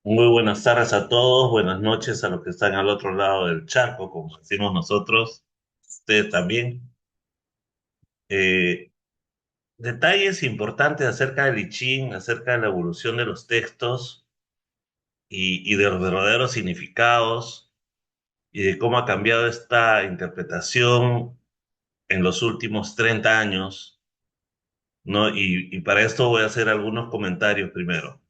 Muy buenas tardes a todos, buenas noches a los que están al otro lado del charco, como decimos nosotros, ustedes también. Eh, Detalles importantes acerca del I Ching, acerca de la evolución de los textos y de los verdaderos significados y de cómo ha cambiado esta interpretación en los últimos 30 años, ¿no? Y para esto voy a hacer algunos comentarios primero.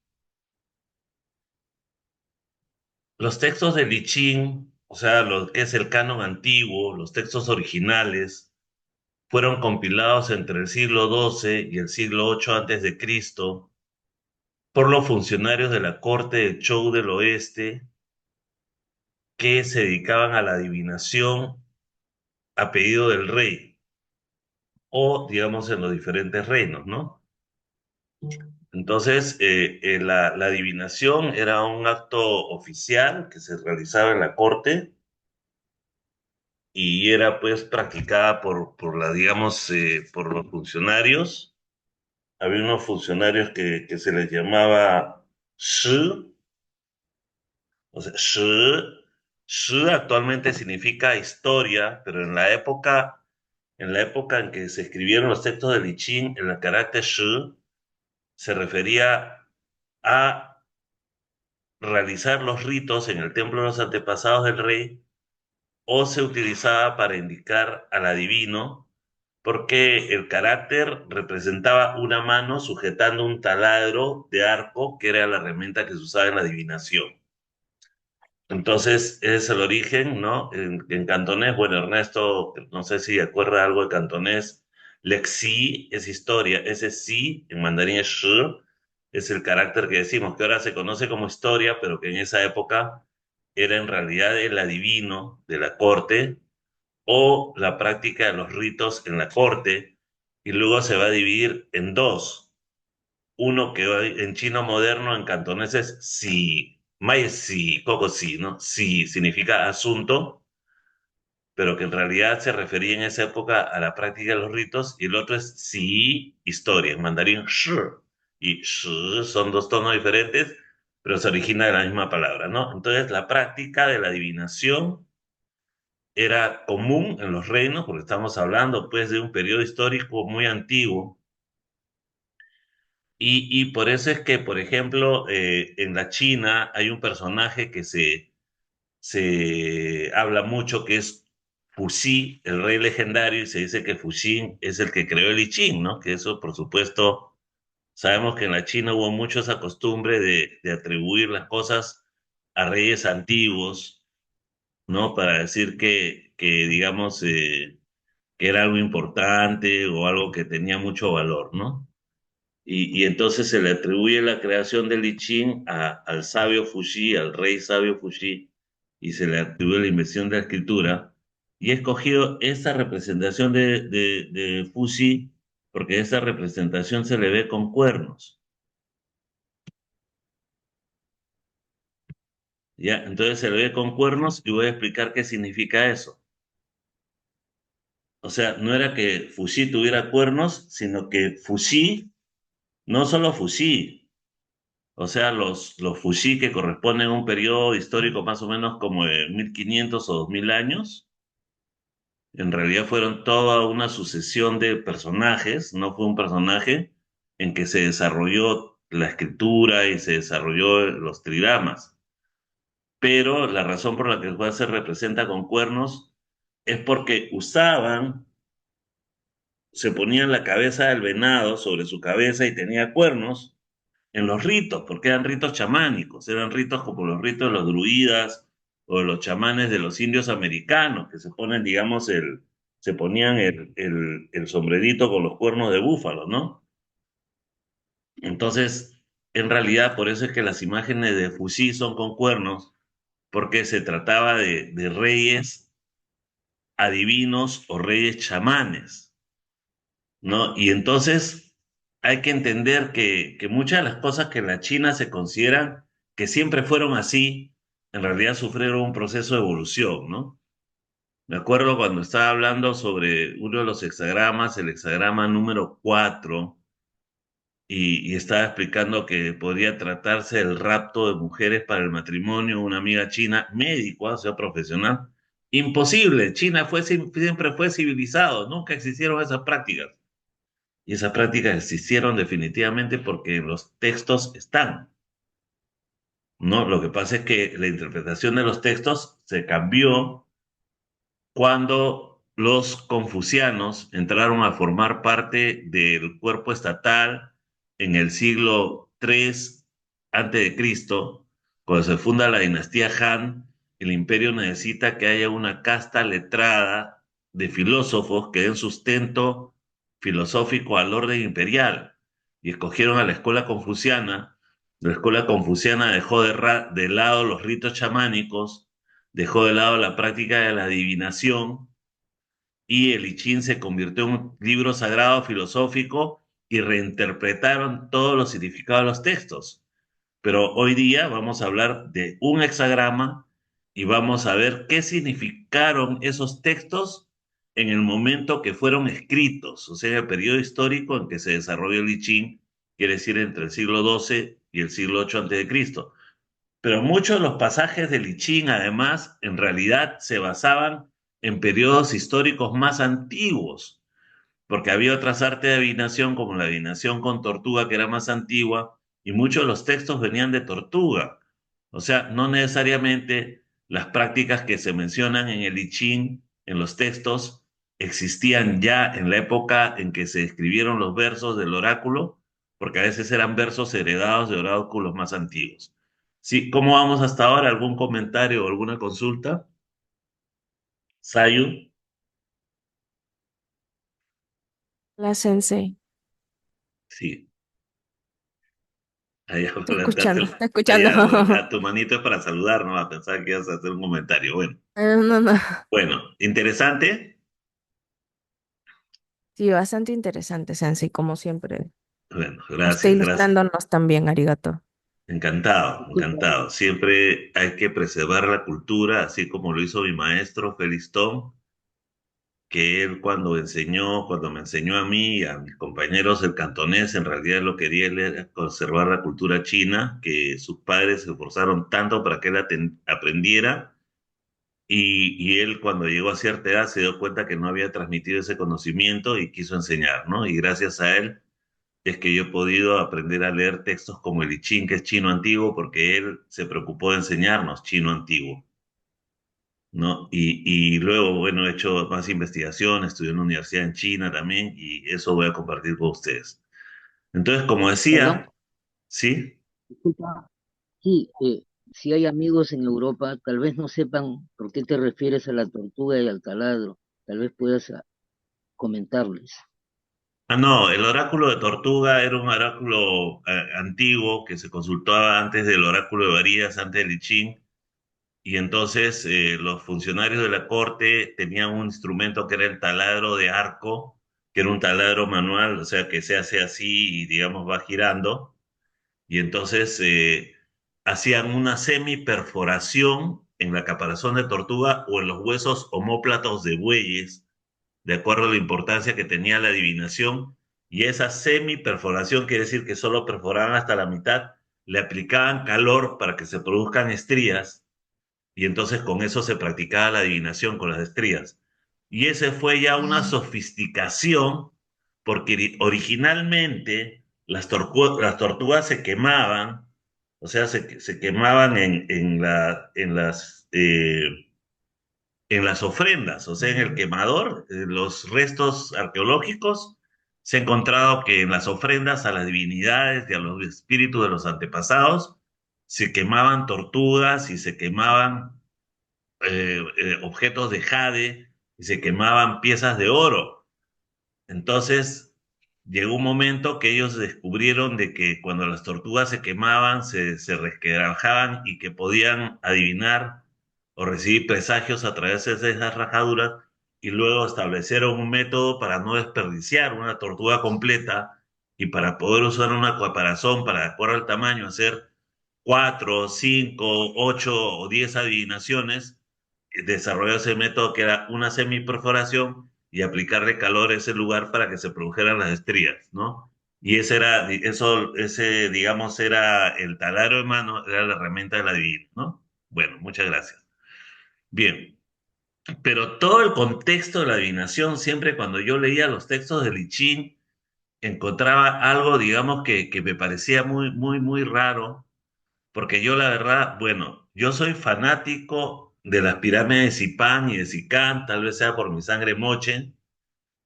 Los textos del I Ching, o sea, lo que es el canon antiguo, los textos originales, fueron compilados entre el siglo XII y el siglo VIII antes de Cristo por los funcionarios de la corte de Zhou del Oeste que se dedicaban a la adivinación a pedido del rey o, digamos, en los diferentes reinos, ¿no? Entonces, la adivinación era un acto oficial que se realizaba en la corte y era pues practicada digamos, por los funcionarios. Había unos funcionarios que se les llamaba Shi, o sea, Shi actualmente significa historia, pero en la época en que se escribieron los textos de I Ching, el carácter Shi se refería a realizar los ritos en el templo de los antepasados del rey o se utilizaba para indicar al adivino porque el carácter representaba una mano sujetando un taladro de arco, que era la herramienta que se usaba en la adivinación. Entonces, ese es el origen, ¿no? En cantonés, bueno, Ernesto, no sé si acuerda algo de cantonés, lexi es historia, ese sí, en mandarín es shi, es el carácter que decimos, que ahora se conoce como historia, pero que en esa época era en realidad el adivino de la corte o la práctica de los ritos en la corte, y luego se va a dividir en dos. Uno que hoy en chino moderno, en cantonés es si, mai si, coco si, ¿no? Si significa asunto, pero que en realidad se refería en esa época a la práctica de los ritos, y el otro es si, historia, en mandarín shi, y shi son dos tonos diferentes, pero se origina de la misma palabra, ¿no? Entonces, la práctica de la adivinación era común en los reinos, porque estamos hablando pues de un periodo histórico muy antiguo, y por eso es que, por ejemplo, en la China hay un personaje que se habla mucho que es Fuxi, el rey legendario, y se dice que Fuxi es el que creó el I Ching, ¿no? Que eso, por supuesto, sabemos que en la China hubo mucho esa costumbre de atribuir las cosas a reyes antiguos, ¿no? Para decir que digamos, que era algo importante o algo que tenía mucho valor, ¿no? Y entonces se le atribuye la creación del I Ching al sabio Fuxi, al rey sabio Fuxi, y se le atribuye la invención de la escritura. Y he escogido esta representación de Fuxi porque esa representación se le ve con cuernos, ¿ya? Entonces se le ve con cuernos y voy a explicar qué significa eso. O sea, no era que Fuxi tuviera cuernos, sino que Fuxi, no solo Fuxi, o sea, los Fuji que corresponden a un periodo histórico más o menos como de 1500 o 2000 años, en realidad fueron toda una sucesión de personajes, no fue un personaje en que se desarrolló la escritura y se desarrolló los trigramas. Pero la razón por la que el juez se representa con cuernos es porque se ponían la cabeza del venado sobre su cabeza y tenía cuernos en los ritos, porque eran ritos chamánicos, eran ritos como los ritos de los druidas o de los chamanes de los indios americanos, que se ponen, digamos, se ponían el sombrerito con los cuernos de búfalo, ¿no? Entonces, en realidad, por eso es que las imágenes de Fuxi son con cuernos, porque se trataba de reyes adivinos o reyes chamanes, ¿no? Y entonces hay que entender que muchas de las cosas que en la China se consideran que siempre fueron así, en realidad sufrieron un proceso de evolución, ¿no? Me acuerdo cuando estaba hablando sobre uno de los hexagramas, el hexagrama número 4, y estaba explicando que podría tratarse del rapto de mujeres para el matrimonio, una amiga china, médico, o sea, profesional. Imposible, China siempre fue civilizado, nunca existieron esas prácticas. Y esas prácticas existieron definitivamente porque en los textos están, ¿no? Lo que pasa es que la interpretación de los textos se cambió cuando los confucianos entraron a formar parte del cuerpo estatal en el siglo III antes de Cristo, cuando se funda la dinastía Han, el imperio necesita que haya una casta letrada de filósofos que den sustento filosófico al orden imperial. Y escogieron a la escuela confuciana. La escuela confuciana dejó de lado los ritos chamánicos, dejó de lado la práctica de la adivinación y el I Ching se convirtió en un libro sagrado filosófico y reinterpretaron todos los significados de los textos. Pero hoy día vamos a hablar de un hexagrama y vamos a ver qué significaron esos textos en el momento que fueron escritos, o sea, en el periodo histórico en que se desarrolló el I Ching, quiere decir entre el siglo XII y el siglo VIII antes de Cristo. Pero muchos de los pasajes del I Ching, además, en realidad se basaban en periodos históricos más antiguos, porque había otras artes de adivinación, como la adivinación con tortuga, que era más antigua, y muchos de los textos venían de tortuga. O sea, no necesariamente las prácticas que se mencionan en el I Ching, en los textos, existían ya en la época en que se escribieron los versos del oráculo, porque a veces eran versos heredados de oráculos más antiguos. Sí, ¿cómo vamos hasta ahora? ¿Algún comentario o alguna consulta? Sayu, La sensei. sí. Ahí Estoy te escuchando, hace- está escuchando. allá, a tu manito es para saludar, no a pensar que ibas a hacer un comentario. Bueno, No, no. bueno, interesante. Sí, bastante interesante, sensei, como siempre. Bueno, Usted gracias, gracias. ilustrándonos también, arigato. Encantado, Disculpa, encantado. Siempre hay que preservar la cultura, así como lo hizo mi maestro Félix Tom, que él cuando me enseñó a mí y a mis compañeros el cantonés, en realidad lo quería él era conservar la cultura china, que sus padres se esforzaron tanto para que él aprendiera. Y él cuando llegó a cierta edad se dio cuenta que no había transmitido ese conocimiento y quiso enseñar, ¿no? Y gracias a él es que yo he podido aprender a leer textos como el I Ching, que es chino antiguo, porque él se preocupó de enseñarnos chino antiguo, ¿no? Y luego, bueno, he hecho más investigación, estudié en una universidad en China también, y eso voy a compartir con ustedes. Entonces, como perdón, decía, ¿sí? disculpa. Sí, si hay amigos en Europa, tal vez no sepan por qué te refieres a la tortuga y al taladro. Tal vez puedas comentarles. Ah, no, el oráculo de Tortuga era un oráculo antiguo que se consultaba antes del oráculo de Varías, antes del I Ching. Y entonces los funcionarios de la corte tenían un instrumento que era el taladro de arco, que era un taladro manual, o sea, que se hace así y digamos va girando. Y entonces hacían una semi-perforación en la caparazón de tortuga o en los huesos omóplatos de bueyes, de acuerdo a la importancia que tenía la adivinación. Y esa semi-perforación quiere decir que solo perforaban hasta la mitad, le aplicaban calor para que se produzcan estrías y entonces con eso se practicaba la adivinación con las estrías. Y ese fue ya una sofisticación, porque originalmente las tortugas se quemaban, o sea, se quemaban en las ofrendas, o sea, en el quemador, los restos arqueológicos, se ha encontrado que en las ofrendas a las divinidades y a los espíritus de los antepasados se quemaban tortugas y se quemaban objetos de jade y se quemaban piezas de oro. Entonces, llegó un momento que ellos descubrieron de que cuando las tortugas se quemaban, se resquebrajaban y que podían adivinar o recibir presagios a través de esas rajaduras y luego establecieron un método para no desperdiciar una tortuga completa y para poder usar una caparazón para, de acuerdo al tamaño, hacer 4, 5, 8 o 10 adivinaciones, desarrolló ese método que era una semiperforación y aplicarle calor a ese lugar para que se produjeran las estrías, ¿no? Y ese, digamos, era el taladro de mano, era la herramienta de la divina, ¿no? Bueno, muchas gracias. Bien, pero todo el contexto de la adivinación, siempre cuando yo leía los textos de Lichín, encontraba algo, digamos, que me parecía muy, muy, muy raro, porque yo la verdad, bueno, yo soy fanático de las pirámides de Zipán y de Sicán, tal vez sea por mi sangre moche,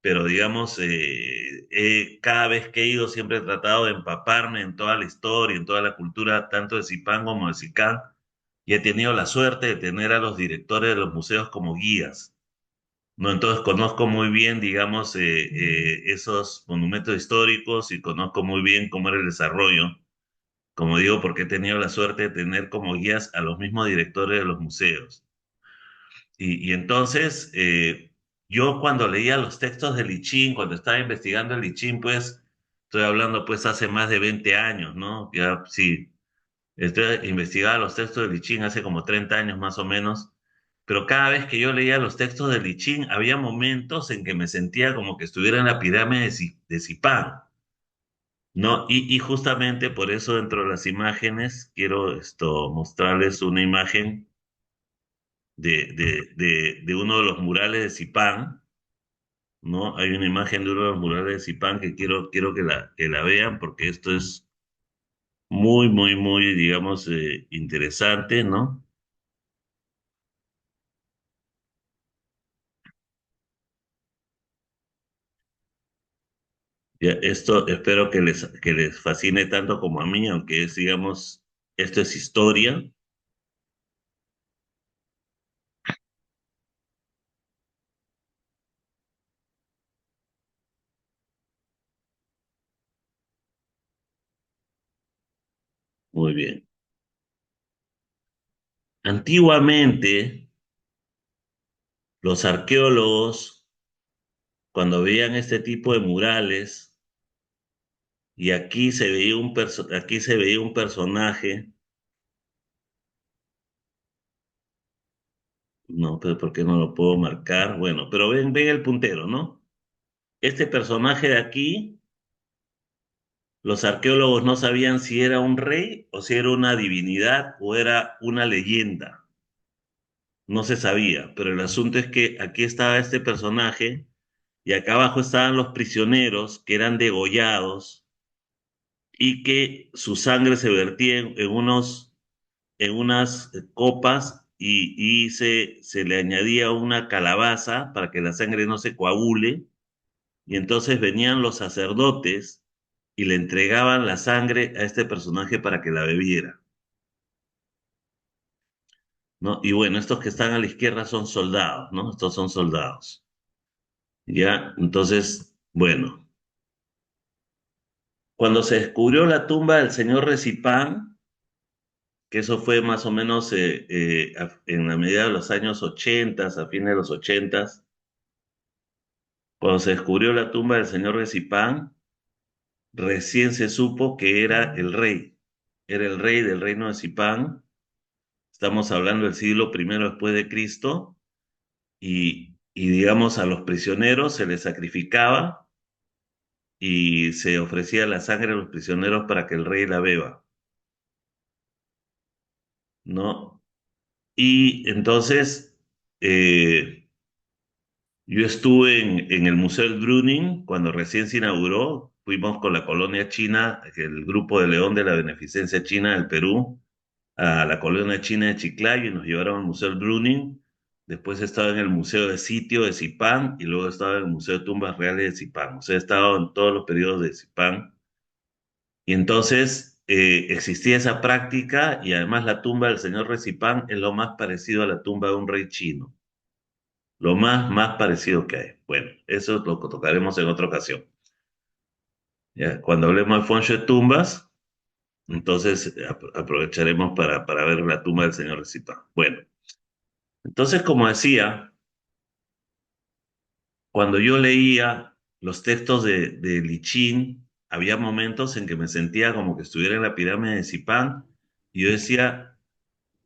pero digamos, cada vez que he ido siempre he tratado de empaparme en toda la historia, en toda la cultura, tanto de Zipán como de Sicán, y he tenido la suerte de tener a los directores de los museos como guías. ¿No? Entonces conozco muy bien, digamos, esos monumentos históricos y conozco muy bien cómo era el desarrollo, como digo, porque he tenido la suerte de tener como guías a los mismos directores de los museos. Y entonces, yo cuando leía los textos de Lichín, cuando estaba investigando el Lichín, pues, estoy hablando pues hace más de 20 años, ¿no? Ya, sí, investigaba los textos de Lichín hace como 30 años más o menos, pero cada vez que yo leía los textos de Lichín, había momentos en que me sentía como que estuviera en la pirámide de Zipán, ¿no? Y justamente por eso dentro de las imágenes quiero mostrarles una imagen de uno de los murales de Zipán, ¿no? Hay una imagen de uno de los murales de Zipán que quiero que la vean porque esto es muy, muy, muy, digamos, interesante, ¿no? Ya, esto espero que les fascine tanto como a mí, aunque es, digamos, esto es historia. Muy bien. Antiguamente, los arqueólogos, cuando veían este tipo de murales, y aquí se veía un personaje, no, pero ¿por qué no lo puedo marcar? Bueno, pero ven el puntero, ¿no? Este personaje de aquí, los arqueólogos no sabían si era un rey o si era una divinidad o era una leyenda. No se sabía, pero el asunto es que aquí estaba este personaje y acá abajo estaban los prisioneros que eran degollados y que su sangre se vertía en unas copas y se le añadía una calabaza para que la sangre no se coagule. Y entonces venían los sacerdotes y le entregaban la sangre a este personaje para que la bebiera, ¿no? Y bueno, estos que están a la izquierda son soldados, ¿no? Estos son soldados. Ya, entonces, bueno, cuando se descubrió la tumba del señor Recipán, que eso fue más o menos en la medida de los años 80, a fines de los 80, cuando se descubrió la tumba del señor Recipán, recién se supo que era el rey del reino de Zipán. Estamos hablando del siglo primero después de Cristo y digamos a los prisioneros se les sacrificaba y se ofrecía la sangre a los prisioneros para que el rey la beba, ¿no? Y entonces yo estuve en el Museo del Bruning cuando recién se inauguró, fuimos con la colonia china, el grupo de León de la Beneficencia China del Perú, a la colonia china de Chiclayo y nos llevaron al Museo del Bruning. Después he estado en el Museo de Sitio de Zipán y luego he estado en el Museo de Tumbas Reales de Zipán. O sea, he estado en todos los periodos de Zipán. Y entonces existía esa práctica y además la tumba del señor Recipán es lo más parecido a la tumba de un rey chino. Lo más parecido que hay. Bueno, eso lo tocaremos en otra ocasión. Ya, cuando hablemos de Foncho de tumbas, entonces aprovecharemos para ver la tumba del señor Recipán. Bueno, entonces, como decía, cuando yo leía los textos de Lichín, había momentos en que me sentía como que estuviera en la pirámide de Zipán y yo decía,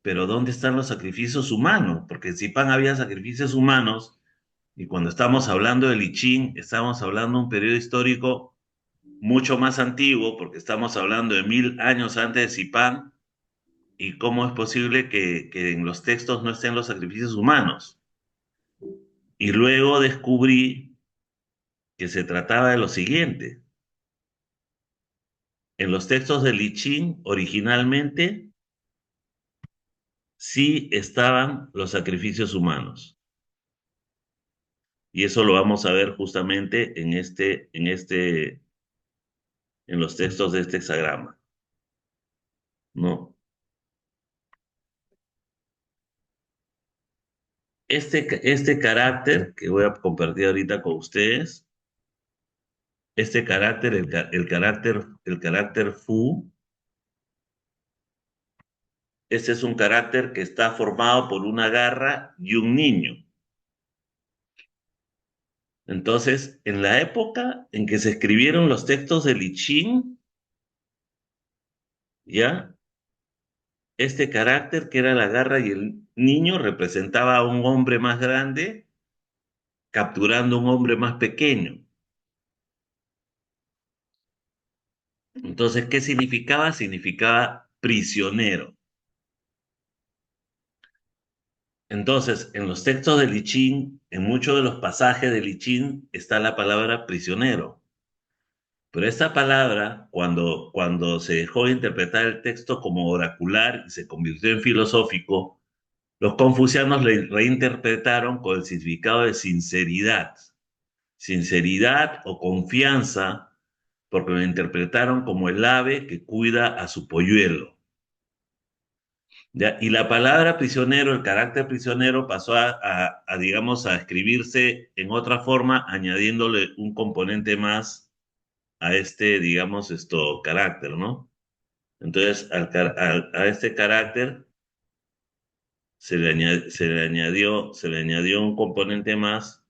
pero ¿dónde están los sacrificios humanos? Porque en Zipán había sacrificios humanos y cuando estamos hablando de Lichín, estamos hablando de un periodo histórico mucho más antiguo, porque estamos hablando de 1000 años antes de Zipán, y cómo es posible que en los textos no estén los sacrificios humanos. Y luego descubrí que se trataba de lo siguiente. En los textos de Lichín, originalmente, sí estaban los sacrificios humanos. Y eso lo vamos a ver justamente en los textos de este hexagrama, ¿no? Este carácter que voy a compartir ahorita con ustedes, este carácter, el carácter fu, este es un carácter que está formado por una garra y un niño. Entonces, en la época en que se escribieron los textos de Lichín, ¿ya? Este carácter, que era la garra y el niño, representaba a un hombre más grande capturando a un hombre más pequeño. Entonces, ¿qué significaba? Significaba prisionero. Entonces, en los textos de Lichín, en muchos de los pasajes de Lichín, está la palabra prisionero. Pero esta palabra, cuando se dejó de interpretar el texto como oracular y se convirtió en filosófico, los confucianos le reinterpretaron con el significado de sinceridad. Sinceridad o confianza, porque lo interpretaron como el ave que cuida a su polluelo. ¿Ya? Y la palabra prisionero, el carácter prisionero, pasó digamos, a escribirse en otra forma, añadiéndole un componente más a este, digamos, carácter, ¿no? Entonces, a este carácter se le añadió un componente más,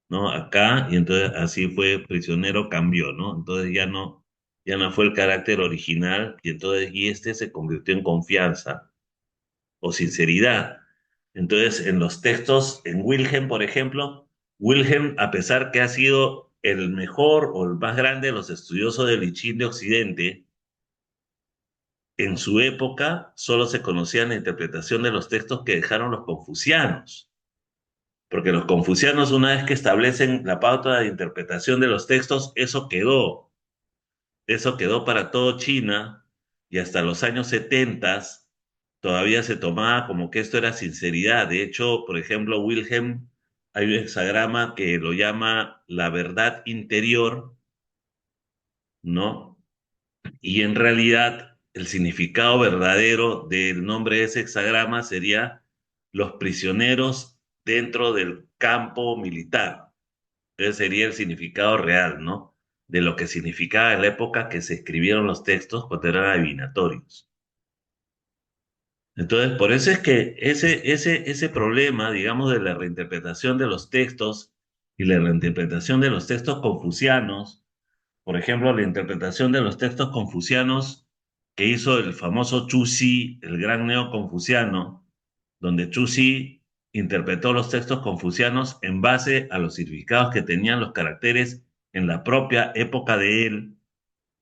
¿no? Acá, y entonces así fue prisionero, cambió, ¿no? Entonces ya no fue el carácter original, y este se convirtió en confianza o sinceridad. Entonces, en los textos, en Wilhelm, por ejemplo, Wilhelm, a pesar que ha sido el mejor o el más grande de los estudiosos del Lichín de Occidente, en su época solo se conocía la interpretación de los textos que dejaron los confucianos, porque los confucianos, una vez que establecen la pauta de interpretación de los textos, eso quedó para todo China, y hasta los años 70 todavía se tomaba como que esto era sinceridad. De hecho, por ejemplo, Wilhelm, hay un hexagrama que lo llama la verdad interior, ¿no? Y en realidad el significado verdadero del nombre de ese hexagrama sería los prisioneros dentro del campo militar. Ese sería el significado real, ¿no? De lo que significaba en la época que se escribieron los textos cuando eran adivinatorios. Entonces, por eso es que ese problema, digamos, de la reinterpretación de los textos y la reinterpretación de los textos confucianos, por ejemplo, la interpretación de los textos confucianos que hizo el famoso Chu Xi, el gran neoconfuciano, donde Chu Xi interpretó los textos confucianos en base a los significados que tenían los caracteres en la propia época de él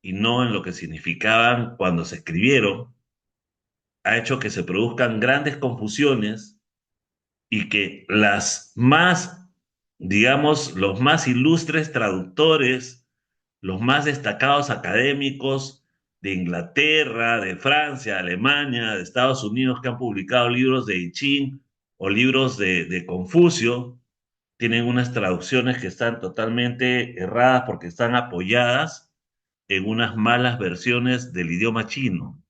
y no en lo que significaban cuando se escribieron, ha hecho que se produzcan grandes confusiones y que digamos, los más ilustres traductores, los más destacados académicos de Inglaterra, de Francia, de Alemania, de Estados Unidos, que han publicado libros de I Ching o libros de Confucio, tienen unas traducciones que están totalmente erradas porque están apoyadas en unas malas versiones del idioma chino.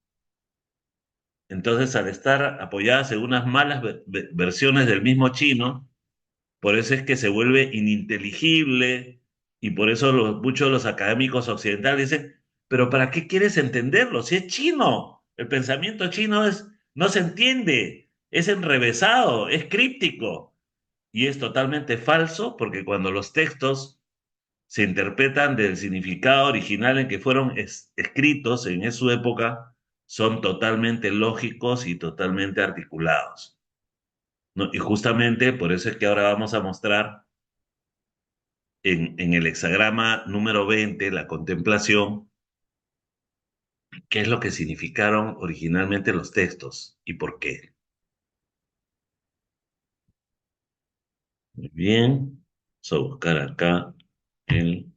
Entonces, al estar apoyadas en unas malas versiones del mismo chino, por eso es que se vuelve ininteligible, y por eso muchos de los académicos occidentales dicen, pero ¿para qué quieres entenderlo? Si es chino, el pensamiento chino no se entiende, es enrevesado, es críptico. Y es totalmente falso, porque cuando los textos se interpretan del significado original en que fueron escritos en su época, son totalmente lógicos y totalmente articulados, ¿no? Y justamente por eso es que ahora vamos a mostrar en el hexagrama número 20, la contemplación, qué es lo que significaron originalmente los textos y por qué. Muy bien. Vamos a buscar acá el...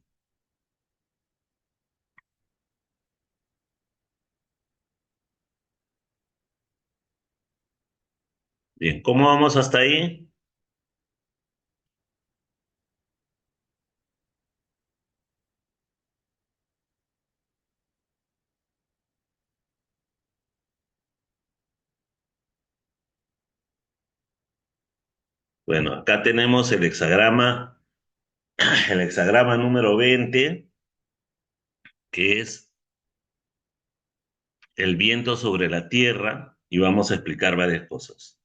Bien, ¿cómo vamos hasta ahí? Bueno, acá tenemos el hexagrama número 20, que es el viento sobre la tierra, y vamos a explicar varias cosas.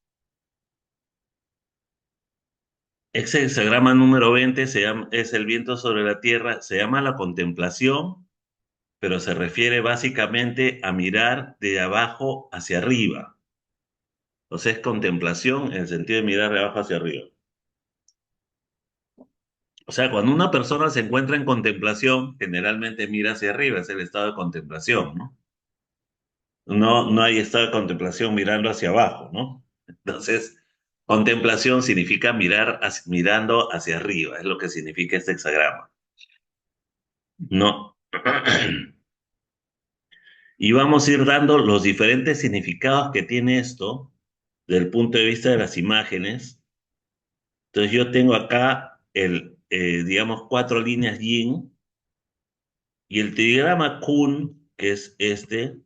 Ese hexagrama número 20 es el viento sobre la tierra, se llama la contemplación, pero se refiere básicamente a mirar de abajo hacia arriba. O sea, es contemplación en el sentido de mirar de abajo hacia arriba. O sea, cuando una persona se encuentra en contemplación, generalmente mira hacia arriba, es el estado de contemplación, ¿no? No hay estado de contemplación mirando hacia abajo, ¿no? Entonces, contemplación significa mirando hacia arriba, es lo que significa este hexagrama. No. Y vamos a ir dando los diferentes significados que tiene esto desde el punto de vista de las imágenes. Entonces yo tengo acá digamos, 4 líneas yin y el trigrama kun, que es el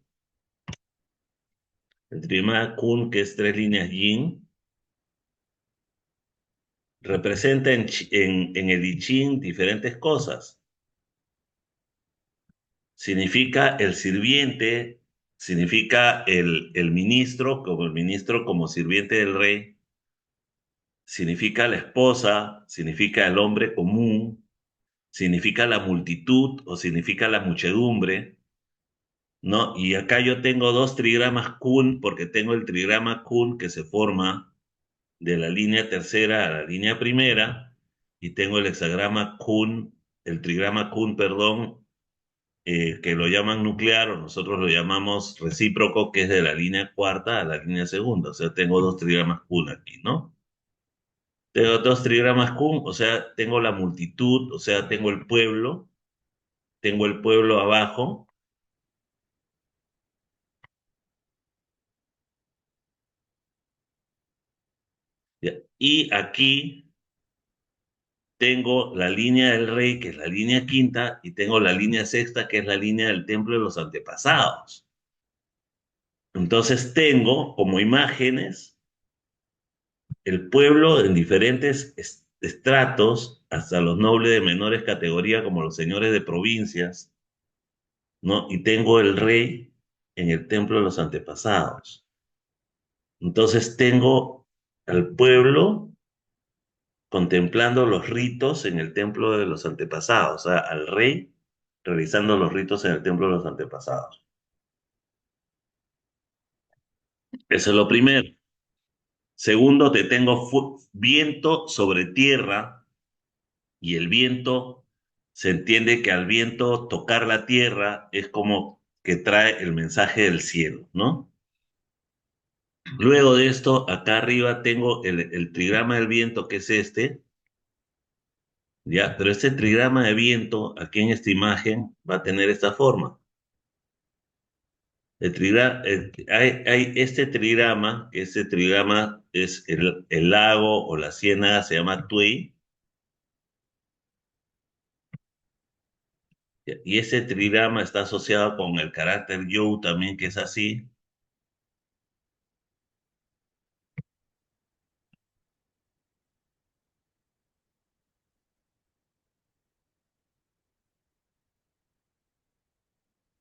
trigrama kun, que es 3 líneas yin, representa en el I Ching diferentes cosas. Significa el sirviente, significa el ministro como sirviente del rey, significa la esposa, significa el hombre común, significa la multitud o significa la muchedumbre, ¿no? Y acá yo tengo 2 trigramas kun porque tengo el trigrama kun que se forma de la línea tercera a la línea primera y tengo el hexagrama kun, el trigrama kun, perdón, que lo llaman nuclear o nosotros lo llamamos recíproco, que es de la línea cuarta a la línea segunda. O sea, tengo 2 trigramas kun aquí, ¿no? Tengo 2 trigramas kun, o sea, tengo la multitud, o sea, tengo el pueblo abajo, ¿ya? Y aquí tengo la línea del rey, que es la línea quinta, y tengo la línea sexta, que es la línea del templo de los antepasados. Entonces tengo como imágenes el pueblo en diferentes estratos, hasta los nobles de menores categorías, como los señores de provincias, ¿no? Y tengo el rey en el templo de los antepasados. Entonces tengo al pueblo contemplando los ritos en el templo de los antepasados, o sea, al rey realizando los ritos en el templo de los antepasados. Eso es lo primero. Segundo, te tengo viento sobre tierra y el viento, se entiende que al viento tocar la tierra es como que trae el mensaje del cielo, ¿no? Luego de esto, acá arriba tengo el trigrama del viento, que es este, ¿ya? Pero este trigrama de viento, aquí en esta imagen, va a tener esta forma. Hay este trigrama, que este trigrama es el lago o la ciénaga, se llama Tui, y ese trigrama está asociado con el carácter Yu también, que es así,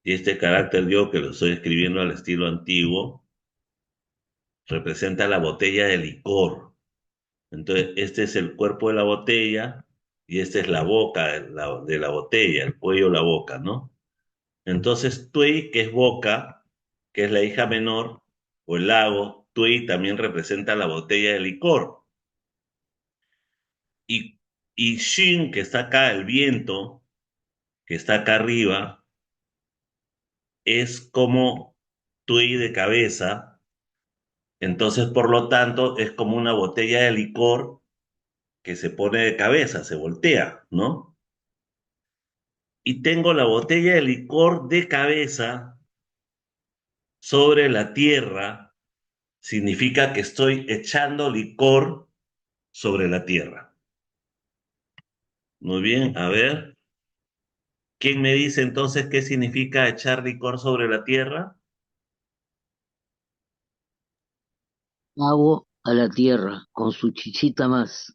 y este carácter Yu, que lo estoy escribiendo al estilo antiguo, representa la botella de licor. Entonces, este es el cuerpo de la botella y esta es la boca de la botella, el cuello, la boca, ¿no? Entonces, Tui, que es boca, que es la hija menor, o el lago, Tui también representa la botella de licor. Y Y Shin, que está acá, el viento, que está acá arriba, es como Tui de cabeza. Entonces, por lo tanto, es como una botella de licor que se pone de cabeza, se voltea, ¿no? Y tengo la botella de licor de cabeza sobre la tierra, significa que estoy echando licor sobre la tierra. Muy bien, a ver, ¿quién me dice entonces qué significa echar licor sobre la tierra? Agua a la tierra con su chichita más.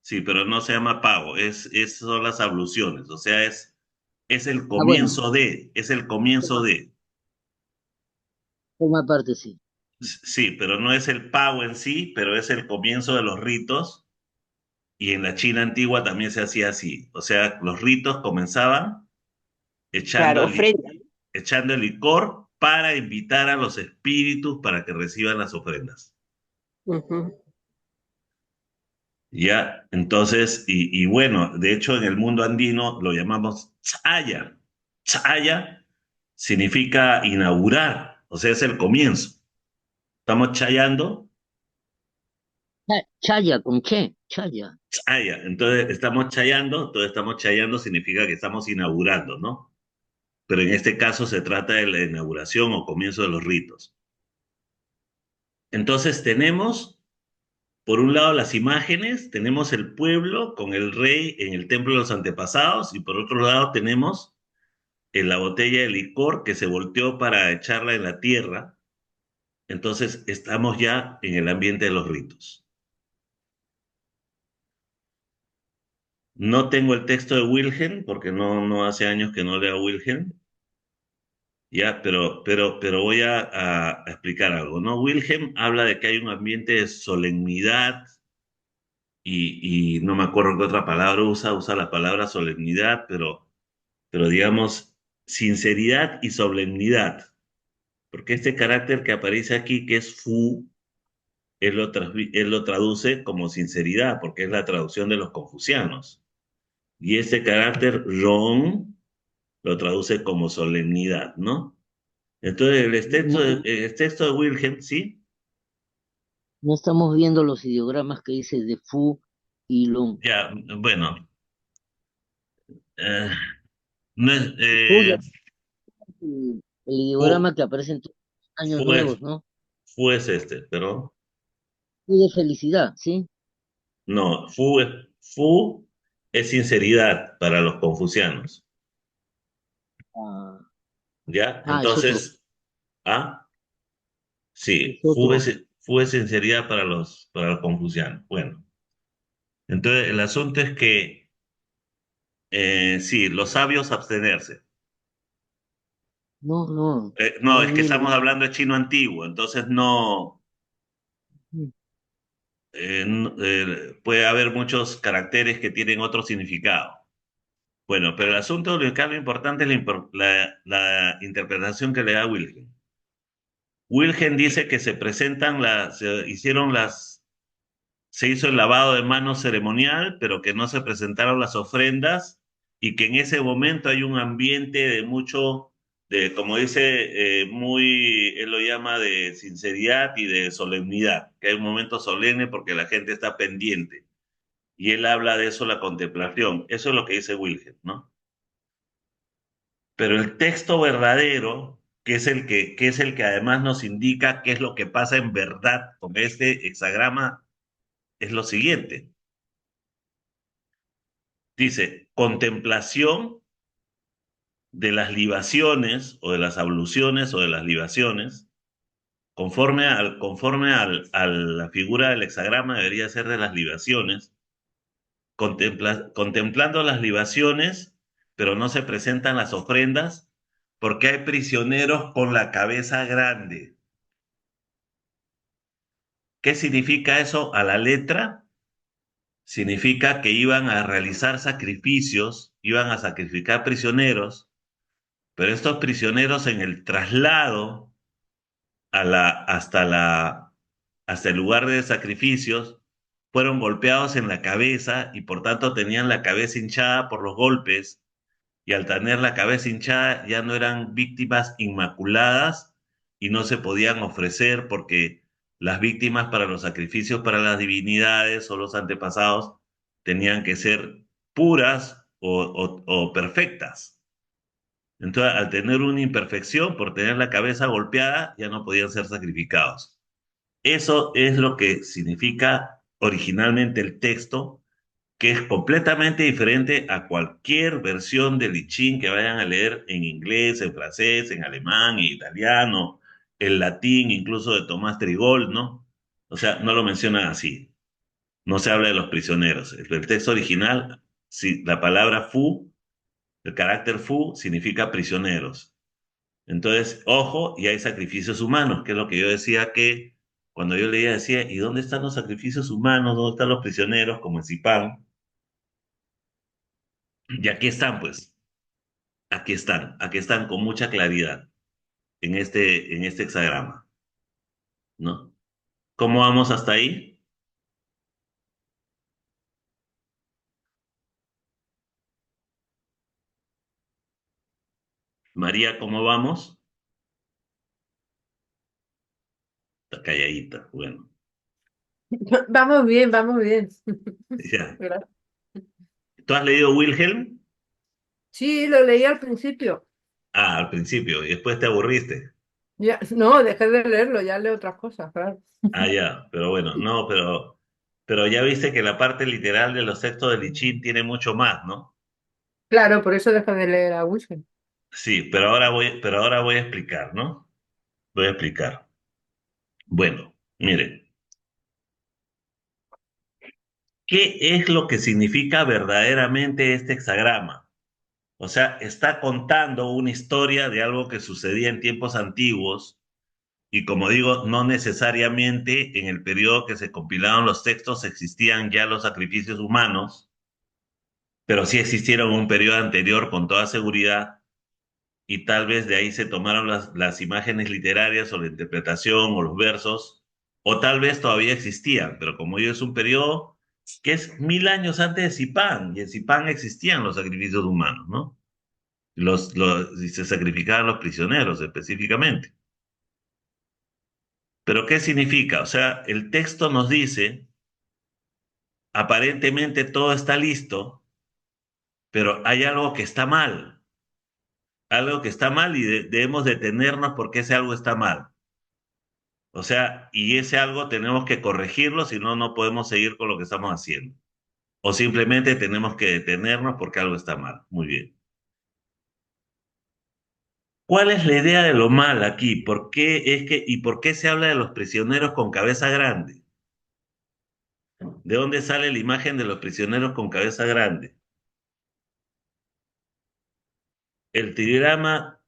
Sí, pero no se llama pago, son las abluciones, o sea, es el Ah, bueno, comienzo de, es el comienzo forma, de. forma parte, sí. Sí, pero no es el pago en sí, pero es el comienzo de los ritos. Y en la China antigua también se hacía así. O sea, los ritos comenzaban echando Claro, el, li- ofrenda. echando el licor para invitar a los espíritus para que reciban las ofrendas. Ujú. Ya, entonces, y bueno, de hecho en el mundo andino lo llamamos chaya. Chaya significa inaugurar, o sea, es el comienzo. Estamos chayando, Chaya con che, chaya. chaya. Entonces estamos chayando significa que estamos inaugurando, ¿no? Pero en este caso se trata de la inauguración o comienzo de los ritos. Entonces tenemos, por un lado, las imágenes, tenemos el pueblo con el rey en el templo de los antepasados y por otro lado tenemos la botella de licor que se volteó para echarla en la tierra. Entonces estamos ya en el ambiente de los ritos. No tengo el texto de Wilhelm porque no hace años que no leo a Wilhelm. Ya, pero voy a explicar algo, ¿no? Wilhelm habla de que hay un ambiente de solemnidad y no me acuerdo qué otra palabra usa la palabra solemnidad, pero digamos sinceridad y solemnidad, porque este carácter que aparece aquí, que es fu, él lo traduce como sinceridad, porque es la traducción de los confucianos. Y este carácter ron lo traduce como solemnidad, ¿no? Entonces, No, el texto de Wilhelm, ¿sí? no estamos viendo los ideogramas que dice de Fu y Long. Ya, bueno, eh, no es, Fu ya el fu, ideograma que aparece en todos los años fu es, nuevos, ¿no? fu es este, pero Fu de felicidad, ¿sí? no, fu es sinceridad para los confucianos, Ah, ¿ya? es otro, Entonces, ah, es sí, otro. fu es sinceridad para los confucianos. Bueno, entonces el asunto es que, sí, los sabios abstenerse. No, no, No, no es que vi estamos hablando de chino antiguo, entonces no, puede haber muchos caracteres que tienen otro significado. Bueno, pero el asunto, lo importante es la interpretación que le da Wilhelm. Wilhelm dice que se hizo el lavado de manos ceremonial, pero que no se presentaron las ofrendas y que en ese momento hay un ambiente de mucho, como dice, él lo llama de sinceridad y de solemnidad, que hay un momento solemne porque la gente está pendiente. Y él habla de eso, la contemplación. Eso es lo que dice Wilhelm, ¿no? Pero el texto verdadero, que es el que además nos indica qué es lo que pasa en verdad con este hexagrama, es lo siguiente. Dice, contemplación de las libaciones o de las abluciones o de las libaciones, a la figura del hexagrama debería ser de las libaciones, contemplando las libaciones, pero no se presentan las ofrendas porque hay prisioneros con la cabeza grande. ¿Qué significa eso a la letra? Significa que iban a realizar sacrificios, iban a sacrificar prisioneros, pero estos prisioneros en el traslado hasta el lugar de sacrificios fueron golpeados en la cabeza y por tanto tenían la cabeza hinchada por los golpes, y al tener la cabeza hinchada ya no eran víctimas inmaculadas y no se podían ofrecer porque las víctimas para los sacrificios para las divinidades o los antepasados tenían que ser puras o perfectas. Entonces, al tener una imperfección, por tener la cabeza golpeada, ya no podían ser sacrificados. Eso es lo que significa originalmente el texto, que es completamente diferente a cualquier versión del I Ching que vayan a leer en inglés, en francés, en alemán, en italiano, en latín, incluso de Tomás Trigol, ¿no? O sea, no lo mencionan así. No se habla de los prisioneros. El texto original, sí, la palabra fu, el carácter fu, significa prisioneros. Entonces, ojo, y hay sacrificios humanos, que es lo que yo decía que cuando yo leía decía, ¿y dónde están los sacrificios humanos? ¿Dónde están los prisioneros? Como en Zipán. Y aquí están con mucha claridad en este hexagrama, ¿no? ¿Cómo vamos hasta ahí? María, ¿cómo vamos? Está calladita, bueno, Vamos bien, vamos bien. ya. Gracias. ¿Tú has leído Wilhelm? Sí, lo leí al principio. Ah, al principio, y después te aburriste. Ya, no, dejé de leerlo, ya leo otras cosas, claro. Ah, ya, pero bueno, no, pero ya viste que la parte literal de los textos de Lichín tiene mucho más, ¿no? Claro, por eso dejé de leer a Wilson. Sí, pero ahora voy a explicar, ¿no? Voy a explicar. Bueno, miren, ¿qué es lo que significa verdaderamente este hexagrama? O sea, está contando una historia de algo que sucedía en tiempos antiguos y como digo, no necesariamente en el periodo que se compilaron los textos existían ya los sacrificios humanos, pero sí existieron en un periodo anterior con toda seguridad y tal vez de ahí se tomaron las imágenes literarias o la interpretación o los versos, o tal vez todavía existían, pero como digo, es un periodo que es 1000 años antes de Zipán, y en Zipán existían los sacrificios humanos, ¿no? Y se sacrificaban los prisioneros específicamente. Pero ¿qué significa? O sea, el texto nos dice, aparentemente todo está listo, pero hay algo que está mal y debemos detenernos porque ese algo está mal. O sea, y ese algo tenemos que corregirlo, si no, no podemos seguir con lo que estamos haciendo. O simplemente tenemos que detenernos porque algo está mal. Muy bien. ¿Cuál es la idea de lo mal aquí? ¿Por qué es que, y por qué se habla de los prisioneros con cabeza grande? ¿De dónde sale la imagen de los prisioneros con cabeza grande? El trigrama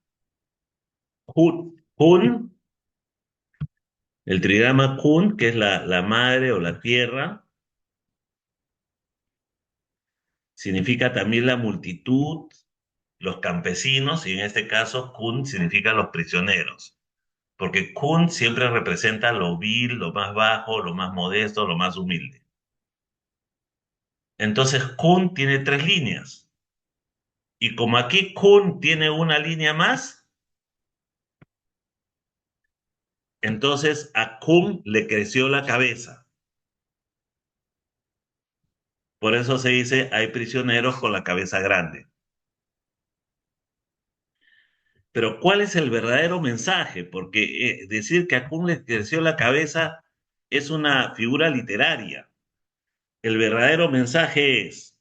Kun, el trigrama Kun, que es la madre o la tierra, significa también la multitud, los campesinos, y en este caso Kun significa los prisioneros, porque Kun siempre representa lo vil, lo más bajo, lo más modesto, lo más humilde. Entonces Kun tiene 3 líneas, y como aquí Kun tiene una línea más, entonces a Kun le creció la cabeza. Por eso se dice, hay prisioneros con la cabeza grande. Pero ¿cuál es el verdadero mensaje? Porque decir que a Kun le creció la cabeza es una figura literaria. El verdadero mensaje es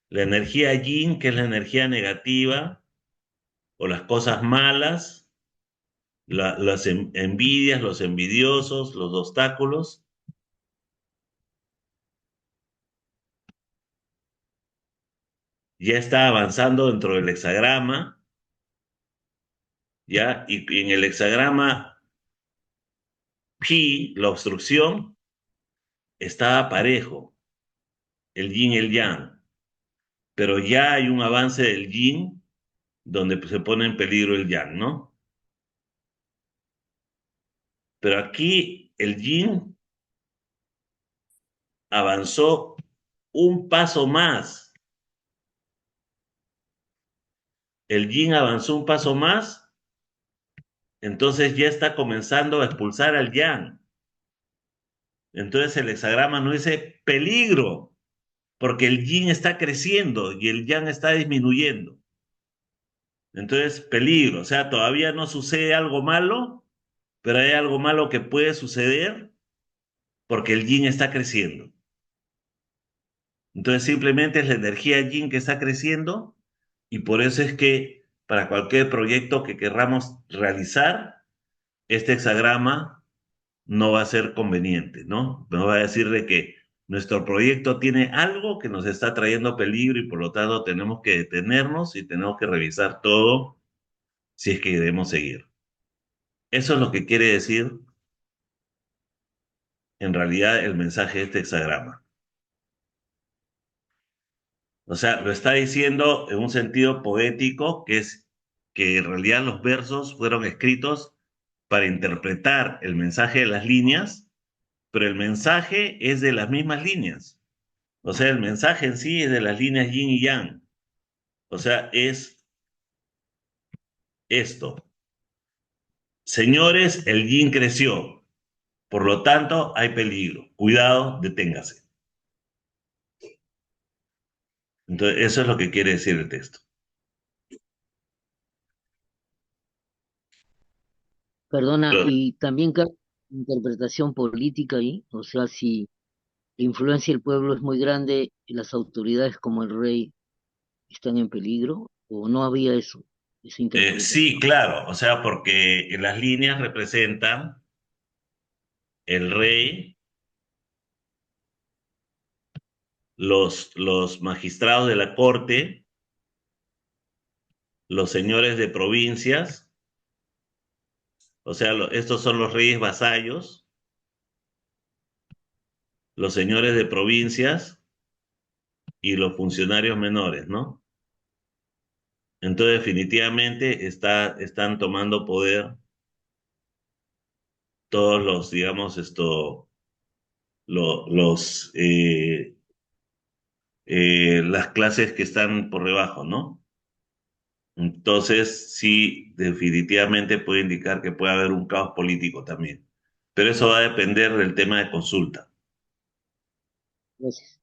la energía yin, que es la energía negativa, o las cosas malas, las envidias, los envidiosos, los obstáculos, ya está avanzando dentro del hexagrama, ¿ya? Y en el hexagrama Pi, la obstrucción, está parejo, el yin y el yang, pero ya hay un avance del yin donde se pone en peligro el yang, ¿no? Pero aquí el yin avanzó un paso más. El yin avanzó un paso más, entonces ya está comenzando a expulsar al yang. Entonces el hexagrama no dice peligro, porque el yin está creciendo y el yang está disminuyendo. Entonces, peligro, o sea, todavía no sucede algo malo, pero hay algo malo que puede suceder porque el yin está creciendo. Entonces, simplemente es la energía yin que está creciendo y por eso es que para cualquier proyecto que querramos realizar, este hexagrama no va a ser conveniente, ¿no? Nos va a decir de que nuestro proyecto tiene algo que nos está trayendo peligro y por lo tanto tenemos que detenernos y tenemos que revisar todo si es que debemos seguir. Eso es lo que quiere decir en realidad el mensaje de este hexagrama. O sea, lo está diciendo en un sentido poético, que es que en realidad los versos fueron escritos para interpretar el mensaje de las líneas, pero el mensaje es de las mismas líneas. O sea, el mensaje en sí es de las líneas yin y yang. O sea, es esto. Señores, el yin creció, por lo tanto hay peligro. Cuidado, deténgase. Entonces, eso es lo que quiere decir el texto. Perdona, Pero, y también cabe interpretación política ahí, o sea, si la influencia del pueblo es muy grande y las autoridades como el rey están en peligro, o no había eso, esa sí, interpretación. claro, o sea, porque las líneas representan el rey, los magistrados de la corte, los señores de provincias, o sea, estos son los reyes vasallos, los señores de provincias y los funcionarios menores, ¿no? Entonces, definitivamente están tomando poder todos los, digamos, los, las clases que están por debajo, ¿no? Entonces, sí, definitivamente puede indicar que puede haber un caos político también. Pero eso va a depender del tema de consulta. Gracias.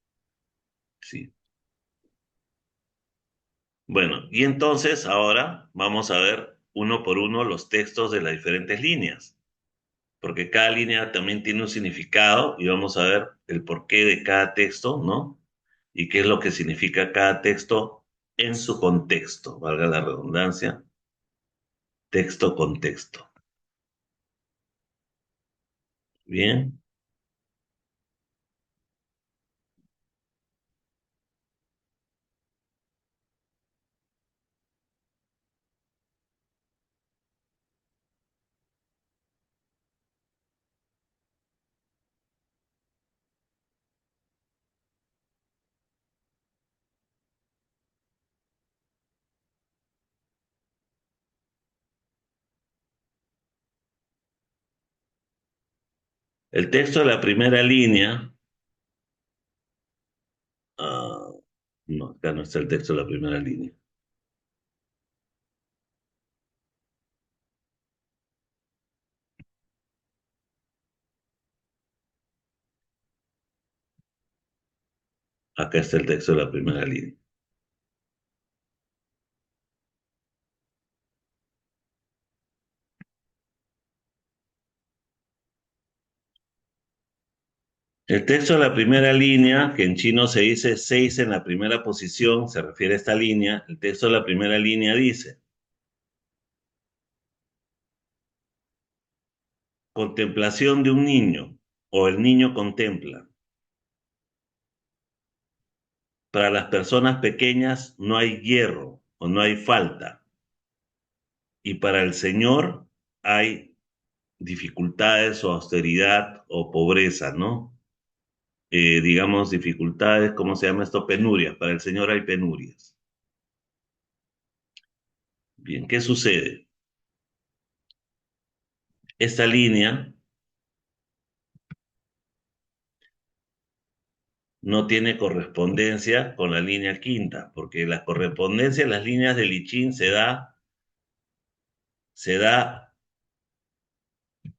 Sí. Bueno, y entonces ahora vamos a ver uno por uno los textos de las diferentes líneas, porque cada línea también tiene un significado y vamos a ver el porqué de cada texto, ¿no? Y qué es lo que significa cada texto en su contexto, valga la redundancia, texto, contexto. Bien. El texto de la primera línea, ah, no, acá no está el texto de la primera línea. Acá está el texto de la primera línea. El texto de la primera línea, que en chino se dice 6 en la primera posición, se refiere a esta línea. El texto de la primera línea dice: contemplación de un niño, o el niño contempla. Para las personas pequeñas no hay hierro o no hay falta. Y para el Señor hay dificultades o austeridad o pobreza, ¿no? Digamos, dificultades, ¿cómo se llama esto? Penurias. Para el Señor hay penurias. Bien, ¿qué sucede? Esta línea no tiene correspondencia con la línea quinta, porque la correspondencia en las líneas de Lichín se da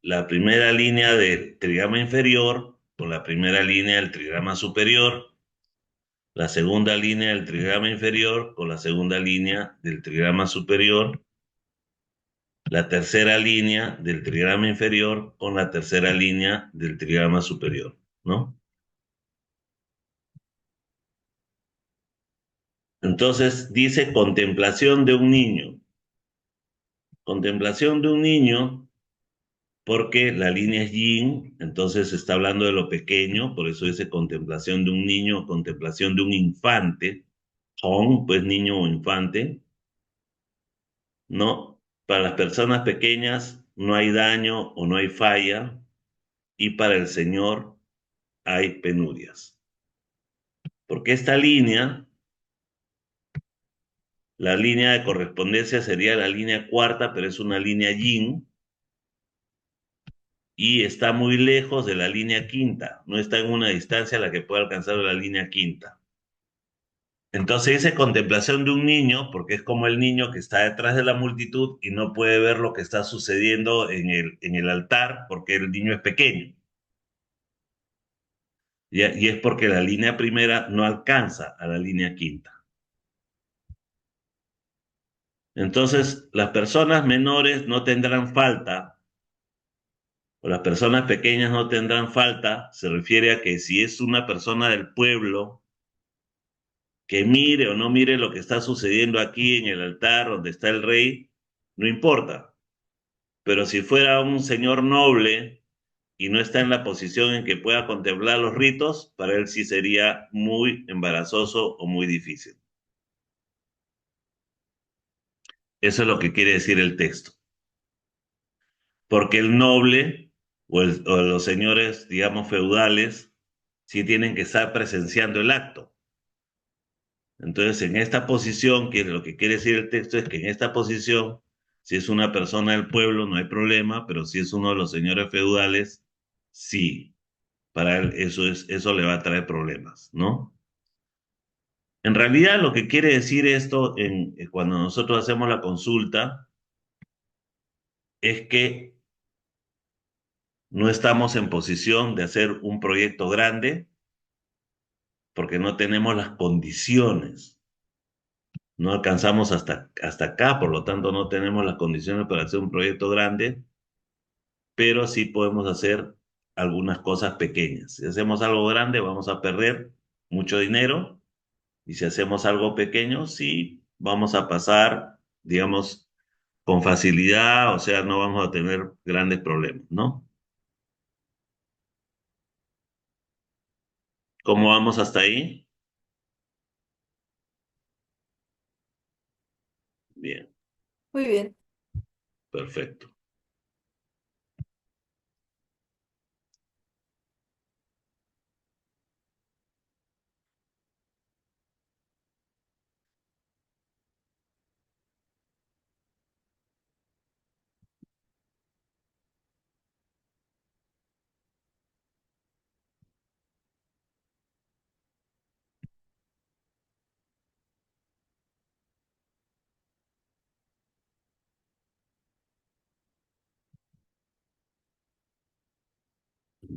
la primera línea del trigrama inferior con la primera línea del trigrama superior, la segunda línea del trigrama inferior con la segunda línea del trigrama superior, la tercera línea del trigrama inferior con la tercera línea del trigrama superior, ¿no? Entonces dice contemplación de un niño. Contemplación de un niño porque la línea es yin, entonces está hablando de lo pequeño, por eso dice contemplación de un niño, contemplación de un infante, hong, pues niño o infante, ¿no? Para las personas pequeñas no hay daño o no hay falla, y para el Señor hay penurias. Porque esta línea, la línea de correspondencia sería la línea cuarta, pero es una línea yin, y está muy lejos de la línea quinta, no está en una distancia a la que pueda alcanzar la línea quinta. Entonces dice contemplación de un niño, porque es como el niño que está detrás de la multitud y no puede ver lo que está sucediendo en el altar, porque el niño es pequeño. Y es porque la línea primera no alcanza a la línea quinta. Entonces, las personas menores no tendrán falta, o las personas pequeñas no tendrán falta, se refiere a que si es una persona del pueblo, que mire o no mire lo que está sucediendo aquí en el altar donde está el rey, no importa. Pero si fuera un señor noble y no está en la posición en que pueda contemplar los ritos, para él sí sería muy embarazoso o muy difícil. Eso es lo que quiere decir el texto. Porque el noble o los señores, digamos, feudales, sí tienen que estar presenciando el acto. Entonces, en esta posición, que lo que quiere decir el texto es que en esta posición, si es una persona del pueblo, no hay problema, pero si es uno de los señores feudales, sí. Para él eso le va a traer problemas, ¿no? En realidad, lo que quiere decir esto cuando nosotros hacemos la consulta es que no estamos en posición de hacer un proyecto grande porque no tenemos las condiciones. No alcanzamos hasta acá, por lo tanto no tenemos las condiciones para hacer un proyecto grande, pero sí podemos hacer algunas cosas pequeñas. Si hacemos algo grande, vamos a perder mucho dinero, y si hacemos algo pequeño, sí vamos a pasar, digamos, con facilidad, o sea, no vamos a tener grandes problemas, ¿no? ¿Cómo vamos hasta ahí? Bien, Muy bien. perfecto.